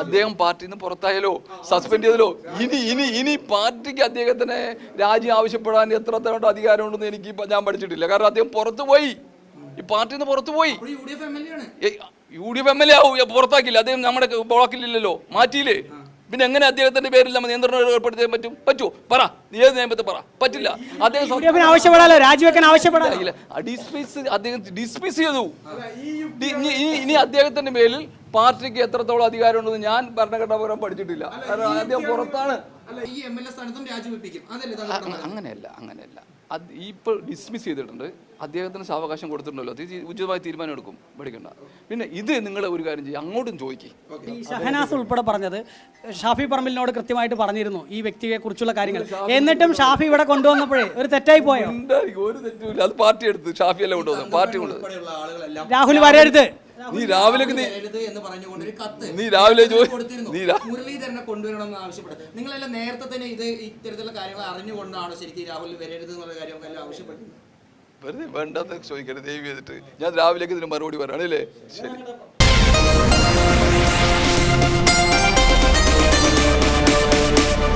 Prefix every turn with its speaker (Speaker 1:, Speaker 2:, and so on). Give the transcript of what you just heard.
Speaker 1: അദ്ദേഹം പാർട്ടിയിൽ നിന്ന് പുറത്തായാലോ സസ്പെൻഡ് ചെയ്തല്ലോ ഇനി പാർട്ടിക്ക് അദ്ദേഹത്തിന് രാജി ആവശ്യപ്പെടാൻ എത്ര തവണ അധികാരമുണ്ടെന്ന് എനിക്ക് ഞാൻ പഠിച്ചിട്ടില്ല. കാരണം അദ്ദേഹം പുറത്തുപോയി, ഈ പാർട്ടിയിൽ നിന്ന് പുറത്തുപോയി. UDF MLA ആവും, പുറത്താക്കില്ല. അദ്ദേഹം നമ്മുടെ ബ്ലോക്കിലില്ലല്ലോ, മാറ്റിയില്ലേ. പിന്നെ എങ്ങനെ അദ്ദേഹത്തിന്റെ പേരിൽ നമ്മൾ നിയന്ത്രണം ഏർപ്പെടുത്താൻ പറ്റുമോ? പറ, ഏത് നിയമത്തെ പറ. പറ്റില്ല. അദ്ദേഹം
Speaker 2: ആവശ്യപ്പെടാലോ, രാജിവെക്കാൻ ആവശ്യപ്പെടാനില്ല.
Speaker 1: അദ്ദേഹം ഡിസ്മിസ് ചെയ്തു. ഇനി അദ്ദേഹത്തിന്റെ പേരിൽ പാർട്ടിക്ക് എത്രത്തോളം അധികാരമുണ്ടെന്ന് ഞാൻ ഭരണഘടനാപരം പഠിച്ചിട്ടില്ല. കാരണം അദ്ദേഹം പുറത്താണ്. അങ്ങനെയല്ല. അത് ഇപ്പോൾ ഡിസ്മിസ് ചെയ്തിട്ടുണ്ട്. അദ്ദേഹത്തിന് സാവകാശം കൊടുത്തിട്ടുണ്ടല്ലോ, ഉചിതമായ തീരുമാനം എടുക്കും, പഠിക്കണ്ട. പിന്നെ ഇത് നിങ്ങൾ ഒരു കാര്യം ചെയ്യും, അങ്ങോട്ടും ചോദിക്കും.
Speaker 2: ഷഹനാസ് ഉൾപ്പെടെ പറഞ്ഞത് ഷാഫി പറമ്പിലിനോട് കൃത്യമായിട്ട് പറഞ്ഞിരുന്നു ഈ വ്യക്തിയെ കുറിച്ചുള്ള കാര്യങ്ങൾ. എന്നിട്ടും ഷാഫി ഇവിടെ കൊണ്ടുവന്നപ്പോഴേ ഒരു തെറ്റായി പോയോ?
Speaker 1: ഒരു തെറ്റുമില്ല, അത് പാർട്ടി എടുത്ത്. ഷാഫി അല്ല കൊണ്ടുവന്നു, പാർട്ടി കൊണ്ടുവന്നു.
Speaker 2: രാഹുൽ വരരുത്,
Speaker 1: നീ രാവിലെ
Speaker 3: മുരളീധരനെ കൊണ്ടുവരണമെന്ന് ആവശ്യപ്പെട്ടത് നിങ്ങളെല്ലാം നേരത്തെ തന്നെ ഇത്തരത്തിലുള്ള കാര്യങ്ങൾ അറിഞ്ഞുകൊണ്ടാണ് ശരിക്കും രാഹുൽ വരരുത് എന്നുള്ള കാര്യം ആവശ്യപ്പെട്ടത്?
Speaker 1: വെറുതെ വേണ്ടാത്ത ചോദിക്കരുത് ദയവ് ചെയ്തിട്ട്. ഞാൻ രാവിലേക്ക് ഇതിന് മറുപടി പറയാണല്ലേ. ശരി.